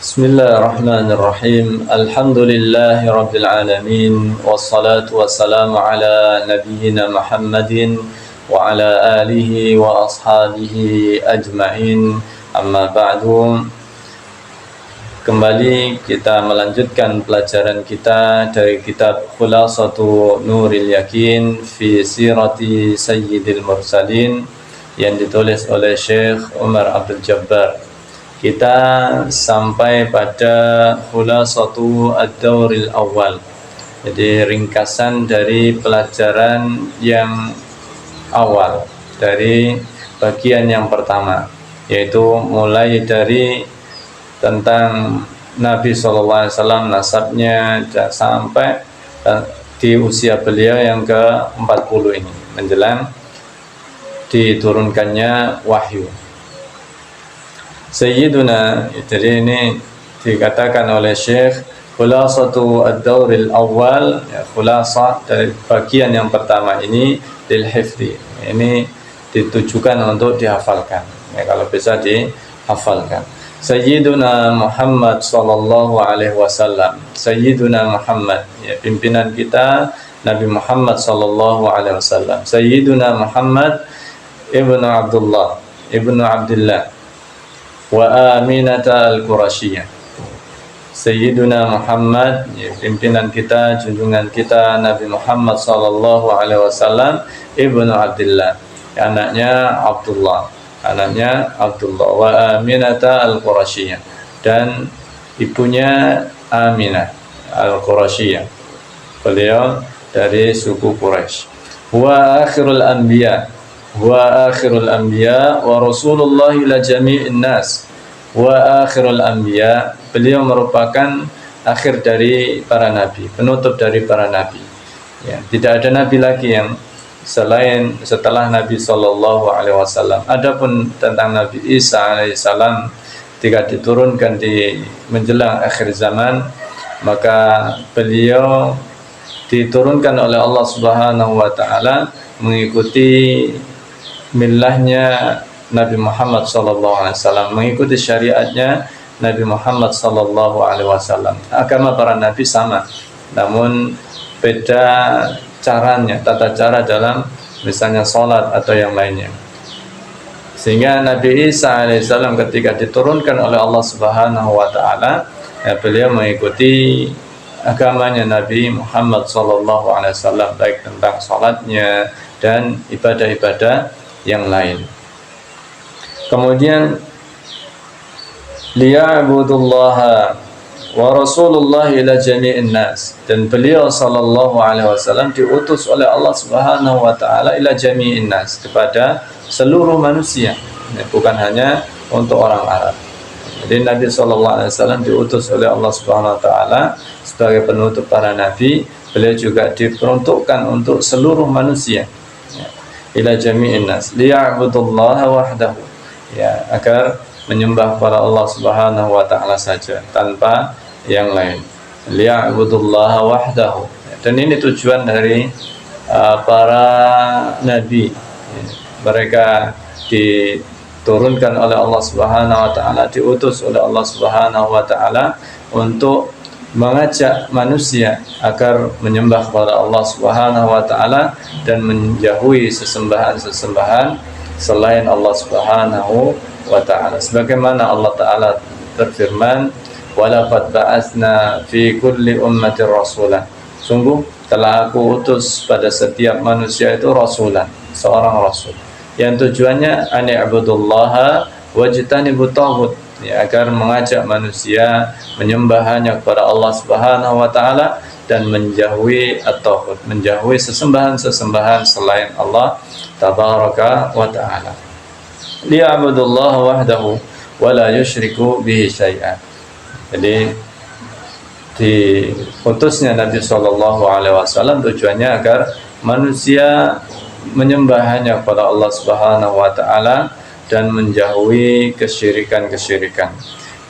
Bismillahirrahmanirrahim. Alhamdulillahi rabbil alamin. Wassalatu wassalamu ala nabiyyina Muhammadin wa ala alihi wa ashabihi ajma'in. Amma ba'du. Kembali kita melanjutkan pelajaran kita dari kitab Khulasatu Nuril Yakin fi Sirati Sayyidil Mursalin yang ditulis oleh Syekh Umar Abdul Jabbar. Kita sampai pada Khulasatu Ad-Dawril Awal. Jadi ringkasan dari pelajaran yang awal, dari bagian yang pertama, yaitu mulai dari tentang Nabi SAW, nasabnya, sampai di usia beliau yang ke-40 ini, menjelang diturunkannya wahyu. Sayyiduna, jadi ini dikatakan oleh Syekh Khulasatu Ad-Dawril Awal, ya, khulasah dari bagian yang pertama ini lil hifdi. Ini ditujukan untuk dihafalkan, ya, kalau bisa dihafalkan. Sayyiduna Muhammad sallallahu alaihi wasallam. Sayyiduna Muhammad, ya, pimpinan kita Nabi Muhammad sallallahu alaihi wasallam. Sayyiduna Muhammad ibnu Abdullah ibnu Abdullah wa Aminata al-Qurasyiyah. Sayyiduna Muhammad, ya, pimpinan kita, junjungan kita Nabi Muhammad sallallahu alaihi wasallam, ibnu Abdullah, anaknya Abdullah, wa Aminata al-Qurasyiyah, dan ibunya Aminah al-Qurasyiyah. Beliau dari suku Quraisy. Wa akhirul anbiya wa Rasulullah ila jami'in nas. Wa akhirul anbiya, beliau merupakan akhir dari para nabi, penutup dari para nabi, ya, tidak ada nabi lagi yang selain setelah Nabi sallallahu alaihi wasallam. Adapun tentang Nabi Isa alaihissalam, ketika diturunkan di menjelang akhir zaman, maka beliau diturunkan oleh Allah Subhanahu wa taala mengikuti millahnya Nabi Muhammad sallallahu alaihi wasallam, mengikuti syariatnya Nabi Muhammad sallallahu alaihi wasallam. Agama para nabi sama, namun beda caranya, tata cara dalam misalnya salat atau yang lainnya. Sehingga Nabi Isa alaihissalam ketika diturunkan oleh Allah Subhanahu wa taala, ya, beliau mengikuti agamanya Nabi Muhammad sallallahu alaihi wasallam, baik tentang salatnya dan ibadah-ibadah yang lain. Kemudian liya'budullaha wa Rasulullah ila jami'in nas, dan beliau sallallahu alaihi wasallam diutus oleh Allah Subhanahu wa taala ila jami'in nas, kepada seluruh manusia, bukan hanya untuk orang Arab. Jadi Nabi sallallahu alaihi wasallam diutus oleh Allah Subhanahu wa taala sebagai penutup para nabi. Beliau juga diperuntukkan untuk seluruh manusia, ila jami'in nas liya'budullaha wahdahu, ya, agar menyembah kepada Allah Subhanahu wa taala saja tanpa yang lain. Liya'budullaha wahdahu, dan ini tujuan dari para nabi, ya. Mereka diturunkan oleh Allah Subhanahu wa taala, diutus oleh Allah Subhanahu wa taala untuk mengajak manusia agar menyembah kepada Allah Subhanahu wa taala dan menjauhi sesembahan-sesembahan selain Allah Subhanahu wa taala. Sebagaimana Allah taala berfirman, "Walaqad ba'atsna fi kulli ummatin rasulan." Sungguh telah aku utus pada setiap manusia itu rasulan, seorang rasul, yang tujuannya an i'budullaha wajtanibut taghut, ya, agar mengajak manusia menyembah hanya kepada Allah Subhanahu wa taala dan menjauhi at-taghut, menjauhi sesembahan-sesembahan selain Allah tabaraka wa taala. Liya'budullaha wahdahu wa la yusyriku bihi syai'an. Jadi diutusnya Nabi sallallahu alaihi wasallam tujuannya agar manusia menyembah hanya kepada Allah Subhanahu wa taala dan menjauhi kesyirikan-kesyirikan.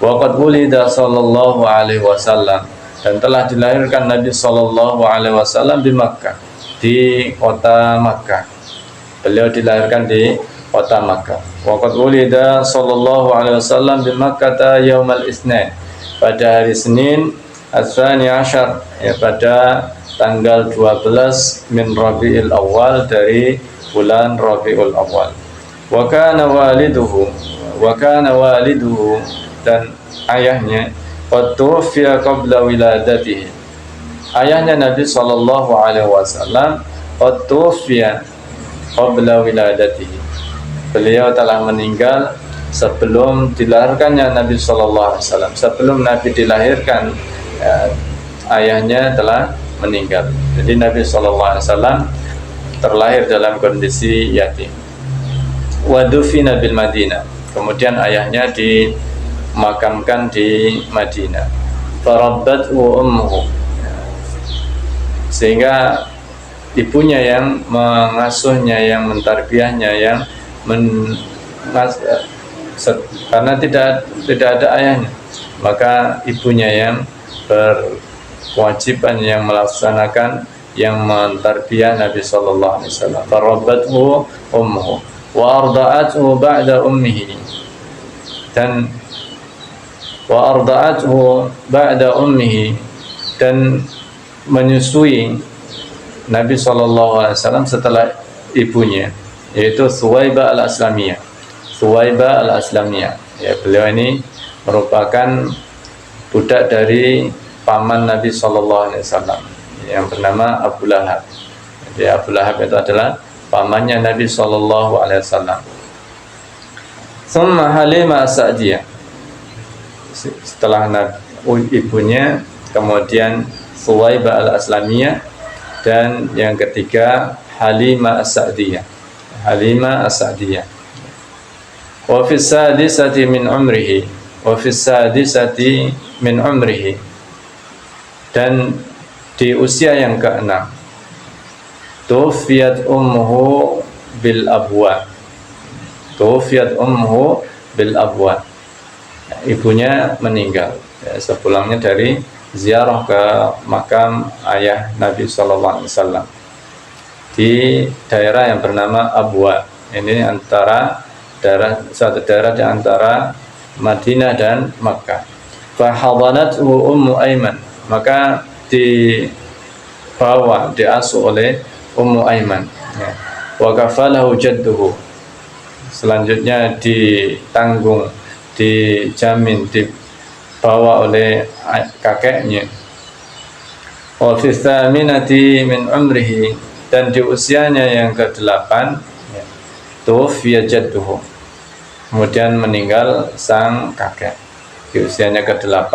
Waqad wulida sallallahu alaihi wasallam, dan telah dilahirkan Nabi sallallahu alaihi wasallam di Makkah, di kota Makkah. Beliau dilahirkan di kota Makkah. Waqad wulida sallallahu alaihi wasallam di Makkah yaumal Itsnain, pada hari Senin As-Tsani Asyar, ya, pada tanggal 12 min Rabiul Awal, dari bulan Rabiul Awal. Wa kana waliduhu, dan ayahnya qad tuwfiya qabla wiladatihi. Ayahnya Nabi sallallahu alaihi wasallam qad tuwfiya qabla wiladatihi. Beliau telah meninggal sebelum dilahirkannya Nabi sallallahu alaihi wasallam. Sebelum Nabi dilahirkan, ayahnya telah meninggal. Jadi Nabi sallallahu alaihi wasallam terlahir dalam kondisi yatim. Wa dufina bil Madinah. Kemudian ayahnya dimakamkan di Madinah. Farabbathu ummuhu, sehingga ibunya yang mengasuhnya, yang mentarbiyahnya, yang karena tidak ada ayahnya, maka ibunya yang berkewajiban, yang melaksanakan, yang mentarbiyah Nabi sallallahu alaihi wasallam. Farabbathu ummuhu wa arda'athu ba'da ummihi, dan dan menyusui Nabi sallallahu alaihi wasallam setelah ibunya, yaitu Thuwaibah al-Aslamiyah. Ya, beliau ini merupakan budak dari paman Nabi sallallahu alaihi wasallam yang bernama Abu Lahab. Jadi Abu Lahab itu adalah pamannya Nabi sallallahu alaihi wasallam. Tsumma Halimah As-Sa'diyah, setelah ibunya, kemudian Thuwaibah al-Aslamiyah, dan yang ketiga Halimah As-Sa'diyah. Wa fi sadisati min umrihi, dan di usia yang ke-6, tuwfiyat ummuhu bil abwa, ibunya meninggal, ya, sepulangnya dari ziarah ke makam ayah Nabi sallallahu alaihi wasallam di daerah yang bernama Abwa. Ini suatu daerah di antara Madinah dan Makkah. Fa hadanathu Ummu Aiman, maka diasuh oleh Ummu Aiman, ya. Wa kafalahu jadduhu, selanjutnya ditanggung, dijamin, dibawa oleh kakeknya. Wa fi tsaminati min umrihi, dan di usianya yang ke-8, ya, tuwfiya jadduhu, kemudian meninggal sang kakek. Di usianya ke-8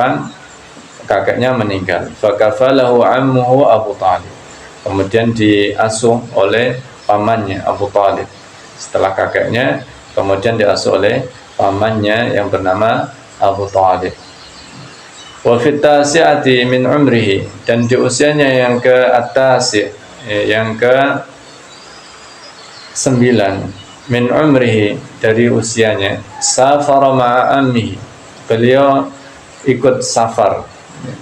kakeknya meninggal. Fa kafalahu ammuhu Abu Thalib, kemudian diasuh oleh pamannya Abu Thalib. Setelah kakeknya, kemudian diasuh oleh pamannya yang bernama Abu Thalib. Wa fit tasi'ati min umrihi, dan di usianya yang ke-tasi', yang ke-9, min umrihi, dari usianya, safara ma'a ammihi, beliau ikut safar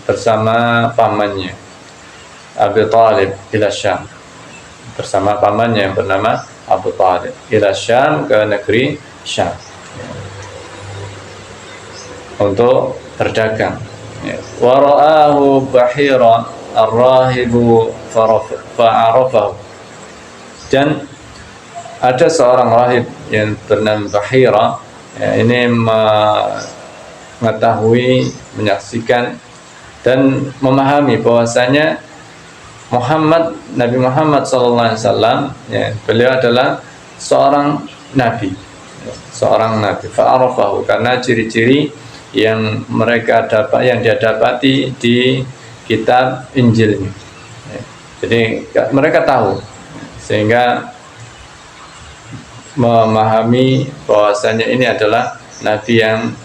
bersama pamannya Abu Thalib ila Syam, bersama pamannya yang bernama Abu Thalib ila Syam, ke negeri Syam, untuk berdagang. Wa ra'ahu Bahira ar-rahibu fa'arafahu, dan ada seorang rahib yang bernama Bahira, ya, ini mengetahui, menyaksikan dan memahami bahwasanya Nabi Muhammad SAW, ya, beliau adalah seorang nabi. Fa'arafahu, karena ciri-ciri yang dia dapati di kitab Injilnya, ya. Jadi mereka tahu, sehingga memahami bahwasanya ini adalah nabi yang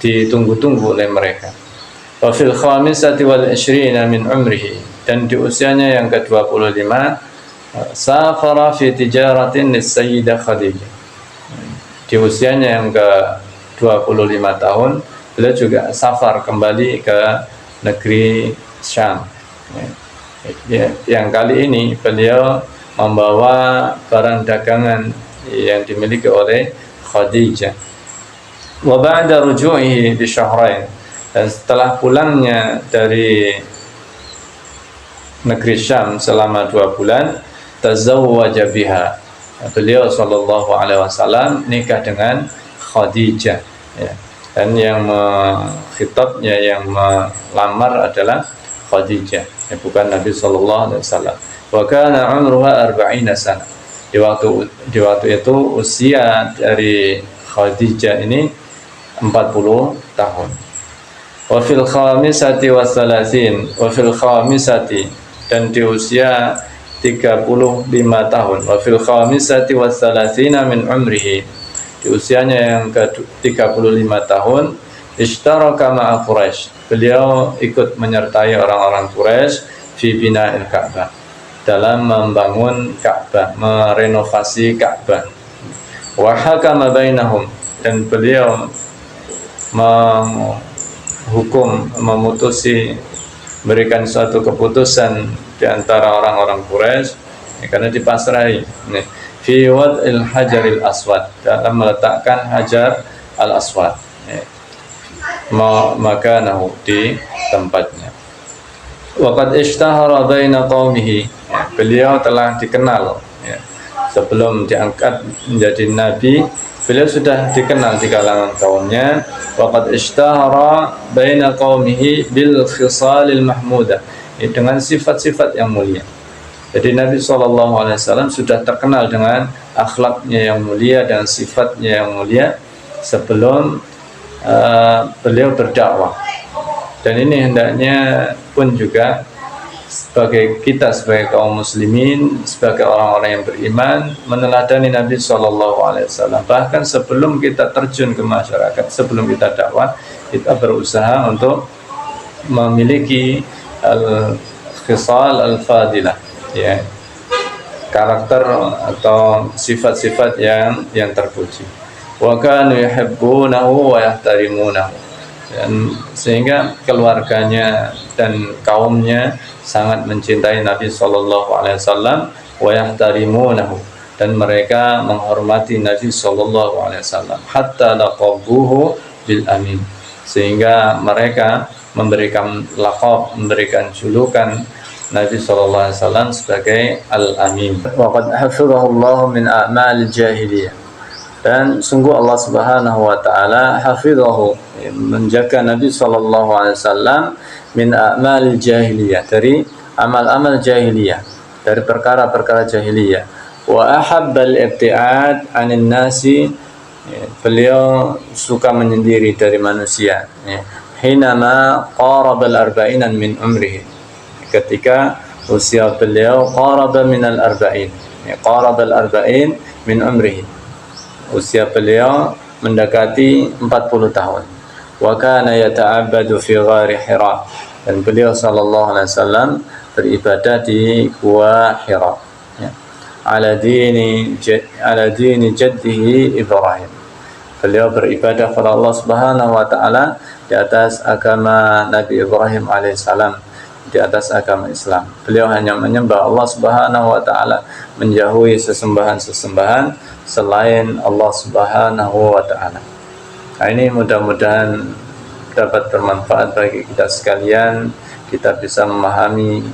ditunggu-tunggu oleh mereka. Wa fil khamisati wal 20 min umrihi, dan di usianya yang ke-25, safara fi tijaratin lis-sayyidah Khadijah. Di usianya yang ke-25 tahun, beliau juga safar kembali ke negeri Syam. Yang kali ini beliau membawa barang dagangan yang dimiliki oleh Khadijah. Wa ba'da ruju'ihi bi syahrain, Dan setelah pulangnya dari negeri Syam selama 2 bulan, tazawwaja biha. Beliau sallallahu alaihi wasallam nikah dengan Khadijah, ya. Dan yang khitabnya, yang melamar adalah Khadijah, ya, bukan Nabi sallallahu alaihi wasallam. Wa kana umruha 40 sana. Di waktu itu usia dari Khadijah ini 40 tahun. Wa fil khamisati wassalasin, wa fil khamisati, dan di usia 35 tahun, wa fil khamisati wassalasina min umrihi, di usianya yang ke-35 tahun, ishtaraka ma'a Quraisy, beliau ikut menyertai orang-orang Quraisy fi bina'il Ka'bah, dalam membangun Ka'bah, merenovasi Ka'bah. Wa hakama bainahum, dan beliau menghukum, memutusi, berikan suatu keputusan di antara orang-orang Quraisy, ya, karena dipasrahi fi wad'il hajaril aswad, dalam meletakkan hajar al aswad, ya, makanahu, di tempatnya. Waqad ishtahara baina qaumihi, ya, beliau telah dikenal, ya, sebelum diangkat menjadi nabi, beliau sudah dikenal di kalangan kaumnya. Waqad ishtahara baina qaumihi bil khisalil mahmudah, dengan sifat-sifat yang mulia. Jadi Nabi SAW sudah terkenal dengan akhlaknya yang mulia dan sifatnya yang mulia sebelum beliau berdakwah. Dan ini hendaknya pun juga sebagai kita, sebagai kaum muslimin, sebagai orang-orang yang beriman, meneladani Nabi SAW. Bahkan sebelum kita terjun ke masyarakat, sebelum kita dakwah, kita berusaha untuk memiliki al-khisal al-fadilah, ya, karakter atau sifat-sifat yang terpuji. Wa kanu yuhibbunahu wa yahtarimunahu, dan sehingga keluarganya dan kaumnya sangat mencintai Nabi SAW, wa yahtarimunahu, dan mereka menghormati Nabi SAW, hatta laqabuhu bil amin, sehingga mereka memberikan laqab, memberikan julukan Nabi SAW sebagai Al-Amin. Waqad hafizahullahu min a'mal jahiliyah, dan sungguh Allah Subhanahu wa taala hafizahu, menjaga Nabi SAW min a'mal jahiliyah, dari amal-amal jahiliyah, dari perkara-perkara jahiliyah. Wa ahabbal ibtiad 'anil nasi, beliau suka menyendiri dari manusia, hinama qarabal arba'in min umrihi, ketika usia beliau qaraba minal arba'in, qarabal arba'in min umrihi, usia beliau mendekati 40 tahun. Wa kana yata'abbadu fi ghari Hira, dan beliau sallallahu alaihi wasallam beribadah di Gua Hira, ya, ala dini jaddihi Ibrahim. Beliau beribadah kepada Allah Subhanahu wa taala di atas agama Nabi Ibrahim alaihissalam, di atas agama Islam. Beliau hanya menyembah Allah Subhanahu wa taala, menjauhi sesembahan-sesembahan selain Allah Subhanahu wa taala. Nah, ini mudah-mudahan dapat bermanfaat bagi kita sekalian. Kita bisa memahami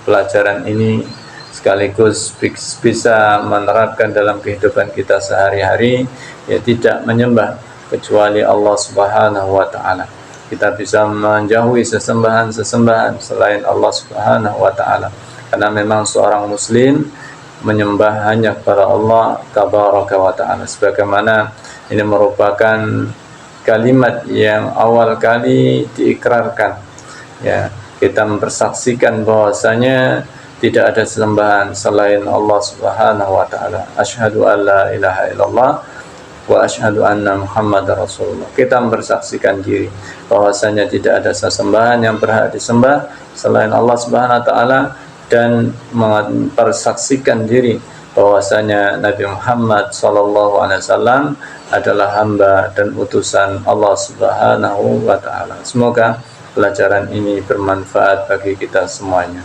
pelajaran ini, sekaligus bisa menerapkan dalam kehidupan kita sehari-hari, ya, tidak menyembah kecuali Allah Subhanahu wa taala. Kita bisa menjauhi sesembahan-sesembahan selain Allah Subhanahu wa taala, karena memang seorang muslim menyembah hanya kepada Allah tabaraka wa taala, sebagaimana ini merupakan kalimat yang awal kali diikrarkan, ya, kita mempersaksikan bahwasanya tidak ada sesembahan selain Allah Subhanahu wa taala. Asyhadu an la ilaha illallah wa asyhadu anna Muhammadar Rasulullah. Kita mempersaksikan diri bahwasanya tidak ada sesembahan yang berhak disembah selain Allah Subhanahu wa taala, dan mempersaksikan diri bahwasanya Nabi Muhammad sallallahu alaihi wasallam adalah hamba dan utusan Allah Subhanahu wa taala. Semoga pelajaran ini bermanfaat bagi kita semuanya.